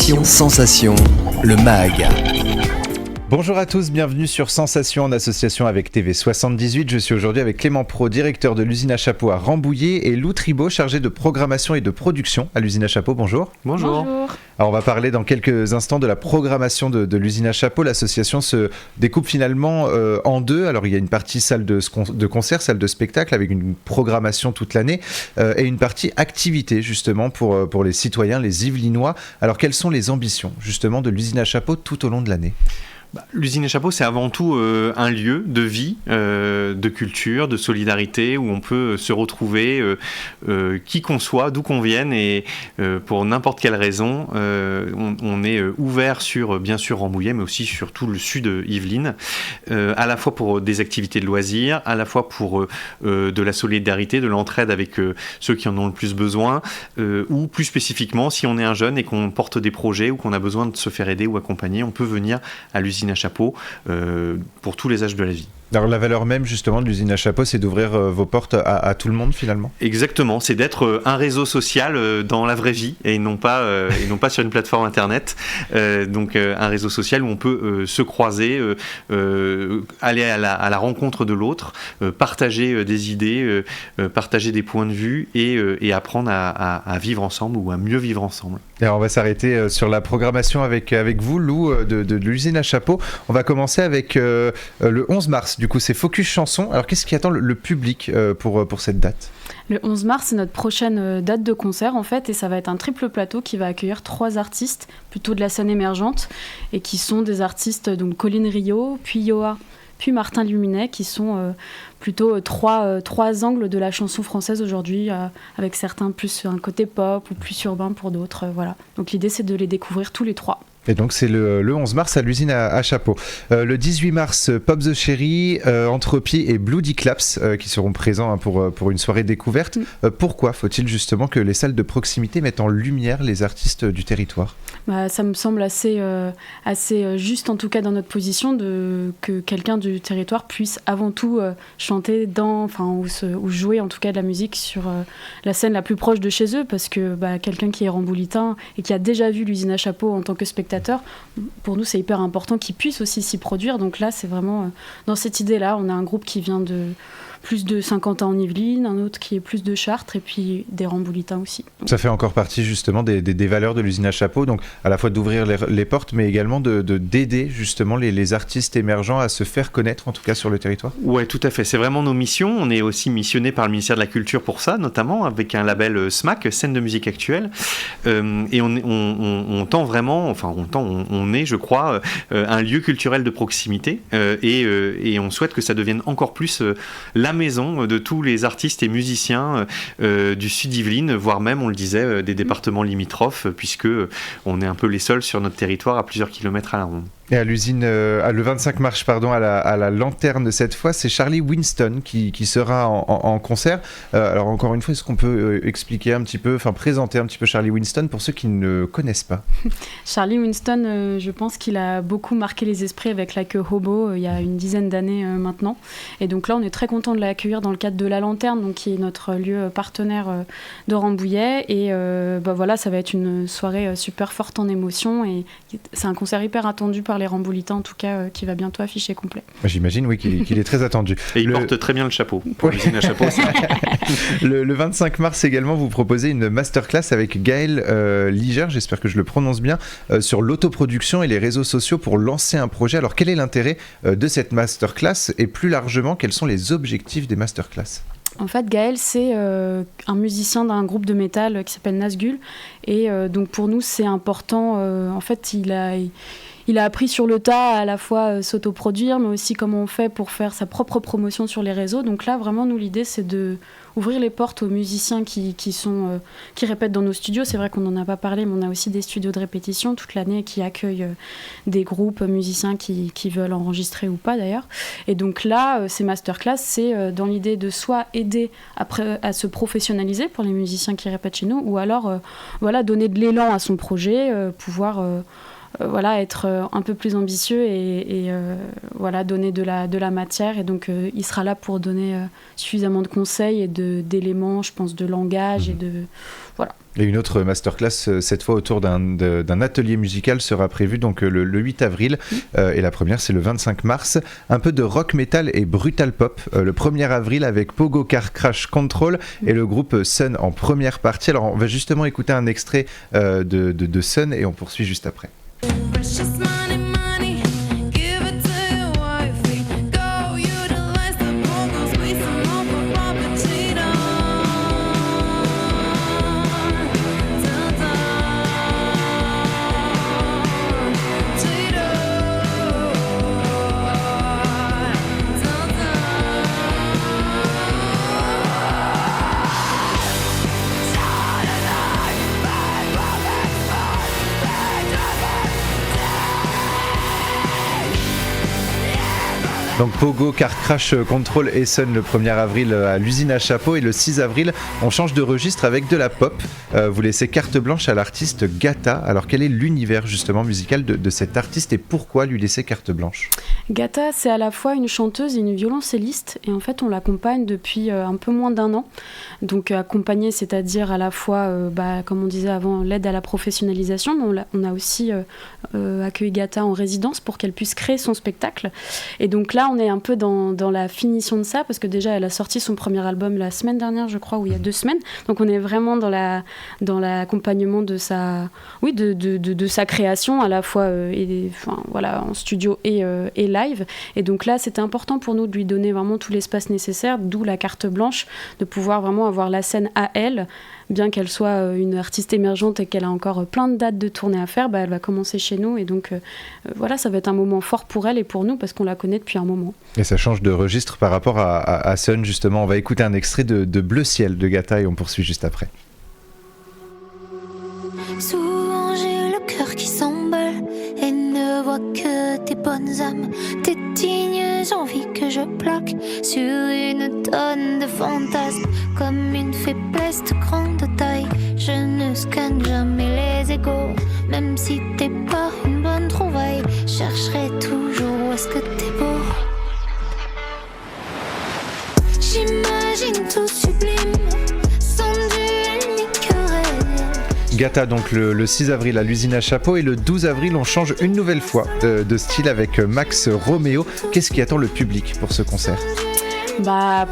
Sensation, le MAG. Bonjour à tous, bienvenue sur Sensation en association avec TV78. Je suis aujourd'hui avec Clément Pro, directeur de l'usine à chapeaux à Rambouillet, et Lou Tribault, chargé de programmation et de production à l'usine à chapeaux. Bonjour. Bonjour. Alors on va parler dans quelques instants de la programmation de l'usine à chapeaux. L'association se découpe finalement en deux. Alors il y a une partie salle de concert, salle de spectacle avec une programmation toute l'année et une partie activité justement pour les citoyens, les Yvelinois. Alors quelles sont les ambitions justement de l'usine à chapeaux tout au long de l'année ? L'usine à chapeaux, c'est avant tout un lieu de vie, de culture, de solidarité, où on peut se retrouver, qui qu'on soit, d'où qu'on vienne, et pour n'importe quelle raison, on est ouvert sur, bien sûr, Rambouillet, mais aussi sur tout le sud Yvelines, à la fois pour des activités de loisirs, à la fois pour de la solidarité, de l'entraide avec ceux qui en ont le plus besoin, ou plus spécifiquement, si on est un jeune et qu'on porte des projets ou qu'on a besoin de se faire aider ou accompagner, on peut venir à l'usine à chapeaux pour tous les âges de la vie. Alors la valeur même justement de l'usine à chapeaux, c'est d'ouvrir vos portes à tout le monde finalement. Exactement, c'est d'être un réseau social dans la vraie vie et non pas sur une plateforme internet. Donc un réseau social où on peut se croiser, aller à la rencontre de l'autre, partager des idées, partager des points de vue et apprendre à vivre ensemble ou à mieux vivre ensemble. Alors on va s'arrêter sur la programmation avec vous, Lou, de l'usine à chapeaux. On va commencer avec le 11 mars. Du coup, c'est Focus Chanson. Alors, qu'est-ce qui attend le public pour cette date ? Le 11 mars, c'est notre prochaine date de concert, en fait, et ça va être un triple plateau qui va accueillir 3 artistes, plutôt de la scène émergente, et qui sont des artistes, donc Colline Rio, puis Yoa, puis Martin Luminet, qui sont plutôt trois angles de la chanson française aujourd'hui, avec certains plus un côté pop ou plus urbain pour d'autres. Voilà. Donc, l'idée, c'est de les découvrir tous les 3. Et donc c'est le 11 mars à l'usine à chapeaux. Le 18 mars, Pop the Cherry, Entropie et Bloody Claps qui seront présents pour une soirée découverte. Pourquoi faut-il justement que les salles de proximité mettent en lumière les artistes du territoire ? Ça me semble assez juste, en tout cas dans notre position, que quelqu'un du territoire puisse avant tout chanter ou jouer en tout cas de la musique sur la scène la plus proche de chez eux, parce que quelqu'un qui est rambouillitain et qui a déjà vu l'usine à chapeaux en tant que spectateur, pour nous c'est hyper important qu'il puisse aussi s'y produire. Donc là c'est vraiment dans cette idée là, on a un groupe qui vient de plus de Saint-Quentin en Yvelines, un autre qui est plus de Chartres et puis des Ramboulitains aussi. Donc, ça fait encore partie justement des valeurs de l'usine à chapeaux, donc à la fois d'ouvrir les portes mais également d'aider justement les artistes émergents à se faire connaître en tout cas sur le territoire. Ouais, tout à fait, c'est vraiment nos missions. On est aussi missionné par le ministère de la Culture pour ça, notamment avec un label SMAC, Scène de musique actuelle, et on tend vraiment, on est je crois un lieu culturel de proximité et on souhaite que ça devienne encore plus la maison de tous les artistes et musiciens du sud Yvelines, voire même, on le disait, des départements limitrophes, puisque on est un peu les seuls sur notre territoire à plusieurs kilomètres à la ronde. Et à l'usine, le 25 mars, à la Lanterne cette fois, c'est Charlie Winston qui sera en concert. Alors encore une fois, est-ce qu'on peut expliquer un petit peu, présenter un petit peu Charlie Winston pour ceux qui ne connaissent pas ? Charlie Winston, je pense qu'il a beaucoup marqué les esprits avec la queue Hobo il y a une dizaine d'années maintenant. Et donc là, on est très content de l'accueillir dans le cadre de la Lanterne, donc qui est notre lieu partenaire de Rambouillet. Et ça va être une soirée super forte en émotion. Et c'est un concert hyper attendu par les Ramboulitains, en tout cas, qui va bientôt afficher complet. J'imagine, oui, qu'il est très attendu. Et il porte très bien le chapeau, pour l'usine à chapeau. Le 25 mars également, vous proposez une masterclass avec Gaël Liger, j'espère que je le prononce bien, sur l'autoproduction et les réseaux sociaux pour lancer un projet. Alors, quel est l'intérêt de cette masterclass et plus largement, quels sont les objectifs des masterclass ? En fait, Gaël, c'est un musicien d'un groupe de métal qui s'appelle Nazgûl. Et donc, pour nous, c'est important. En fait, il a appris sur le tas à la fois s'autoproduire, mais aussi comment on fait pour faire sa propre promotion sur les réseaux. Donc là, vraiment, nous, l'idée, c'est de ouvrir les portes aux musiciens qui répètent dans nos studios. C'est vrai qu'on n'en a pas parlé, mais on a aussi des studios de répétition toute l'année qui accueillent des groupes musiciens qui veulent enregistrer ou pas d'ailleurs. Et donc là, ces masterclass, c'est dans l'idée de soit aider après à se professionnaliser pour les musiciens qui répètent chez nous, ou alors donner de l'élan à son projet, pouvoir être un peu plus ambitieux et donner de la matière. Et donc, il sera là pour donner suffisamment de conseils et d'éléments, je pense, de langage et de... Voilà. Et une autre masterclass, cette fois autour d'un atelier musical, sera prévue donc le 8 avril. Et la première, c'est le 25 mars. Un peu de rock metal et brutal pop. Le 1er avril avec Pogo Car Crash Control et le groupe Sun en première partie. Alors, on va justement écouter un extrait de Sun et on poursuit juste après. Donc Pogo, Car Crash Control et Sun le 1er avril à l'usine à chapeau, et le 6 avril on change de registre avec de la pop. Vous laissez carte blanche à l'artiste Gata. Alors quel est l'univers justement musical de cet artiste et pourquoi lui laisser carte blanche? Gata, c'est à la fois une chanteuse et une violoncelliste, et en fait on l'accompagne depuis un peu moins d'1 an. Donc accompagner, c'est-à-dire à la fois, comme on disait avant, l'aide à la professionnalisation, mais on a aussi accueilli Gata en résidence pour qu'elle puisse créer son spectacle. Et donc là on est un peu dans la finition de ça, parce que déjà elle a sorti son premier album la semaine dernière, je crois, ou il y a 2 semaines. Donc on est vraiment dans l'accompagnement de sa création, à la fois en studio et live. Et donc là c'était important pour nous de lui donner vraiment tout l'espace nécessaire, d'où la carte blanche, de pouvoir vraiment avoir la scène à elle. Bien qu'elle soit une artiste émergente et qu'elle a encore plein de dates de tournée à faire, elle va commencer chez nous, et donc ça va être un moment fort pour elle et pour nous, parce qu'on la connaît depuis un moment. Et ça change de registre par rapport à Sun, justement. On va écouter un extrait de Bleu Ciel de Gata et on poursuit juste après. Souvent j'ai le cœur qui s'emballe et ne voit que tes bonnes âmes, tes dignes envies que je plaque sur une tonne de fantasmes. Comme une faiblesse de grande taille, je ne scanne jamais les égaux. Même si t'es pas une bonne trouvaille, chercherai toujours où est-ce que t'es beau. J'imagine tout sublime, sans duel ni querelle. Gata donc le 6 avril à l'usine à chapeau, et le 12 avril on change une nouvelle fois de style avec Max Romeo. Qu'est-ce qui attend le public pour ce concert?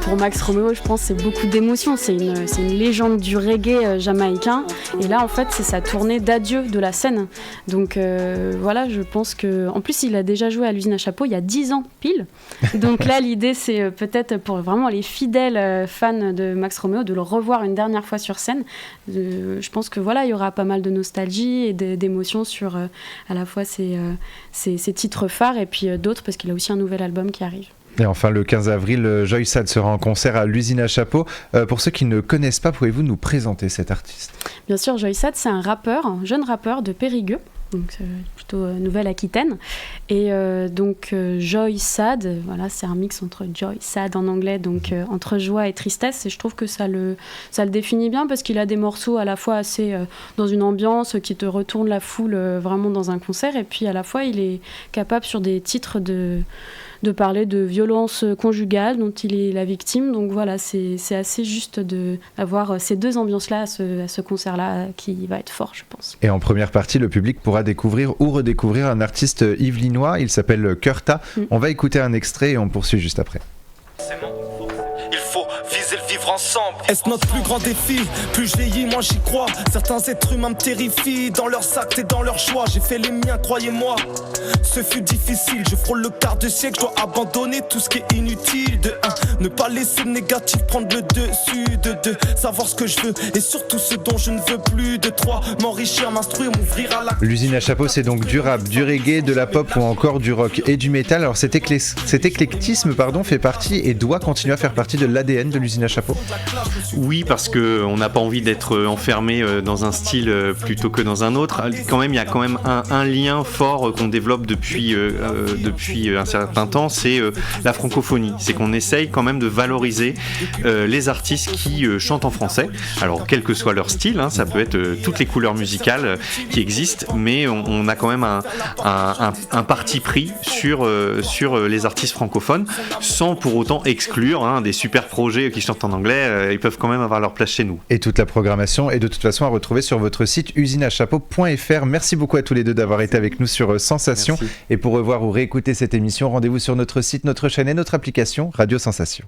Pour Max Romeo, je pense que c'est beaucoup d'émotions. C'est une légende du reggae jamaïcain. Et là, en fait, c'est sa tournée d'adieu de la scène. Donc je pense que... En plus, il a déjà joué à l'usine à chapeau il y a 10 ans pile. Donc là, l'idée, c'est peut-être pour vraiment les fidèles fans de Max Romeo de le revoir une dernière fois sur scène. Je pense que il y aura pas mal de nostalgie et d'émotions sur à la fois ses titres phares et puis d'autres, parce qu'il a aussi un nouvel album qui arrive. Et enfin, le 15 avril, Joy Sad sera en concert à l'usine à chapeau. Pour ceux qui ne connaissent pas, pouvez-vous nous présenter cet artiste? Bien sûr, Joy Sad, c'est un jeune rappeur de Périgueux, donc plutôt Nouvelle-Aquitaine. Et Joy Sad, c'est un mix entre Joy Sad en anglais, donc entre joie et tristesse. Et je trouve que ça le définit bien, parce qu'il a des morceaux à la fois assez dans une ambiance qui te retourne la foule vraiment dans un concert, et puis à la fois il est capable sur des titres de parler de violence conjugale dont il est la victime. Donc c'est assez juste d'avoir ces deux ambiances-là à ce concert-là, qui va être fort, je pense. Et en première partie, le public pourra découvrir ou redécouvrir un artiste yvelinois, il s'appelle Kurta. On va écouter un extrait et on poursuit juste après. Il faut viser le vivre ensemble. Est-ce notre plus grand défi? Plus je vieillis, moins j'y crois. Certains êtres humains me terrifient dans leurs actes et dans leurs choix. J'ai fait les miens, croyez-moi. Ce fut difficile, je frôle le quart de siècle. Je dois abandonner tout ce qui est inutile. De 1, ne pas laisser le négatif prendre le dessus. De 2, savoir ce que je veux et surtout ce dont je ne veux plus. De 3, m'enrichir, m'instruire, m'ouvrir à la... L'usine à chapeau, c'est donc du rap, du reggae, de la pop ou encore du rock et du métal. Alors cet éclectisme fait partie et doit continuer à faire partie de l'ADN de l'usine à chapeau. Oui, parce qu'on n'a pas envie d'être enfermé dans un style plutôt que dans un autre. Quand même, il y a quand même un lien fort qu'on développe depuis un certain temps, c'est la francophonie. C'est qu'on essaye quand même de valoriser les artistes qui chantent en français. Alors, quel que soit leur style, ça peut être toutes les couleurs musicales qui existent, mais on a quand même un parti pris sur les artistes francophones, sans pour autant exclure des super projets qui chantent en anglais, ils peuvent quand même avoir leur place chez nous. Et toute la programmation est de toute façon à retrouver sur votre site usineachapeau.fr. Merci beaucoup à tous les deux d'avoir été avec nous sur Sensation. Merci. Et pour revoir ou réécouter cette émission, rendez-vous sur notre site, notre chaîne et notre application Radio Sensation.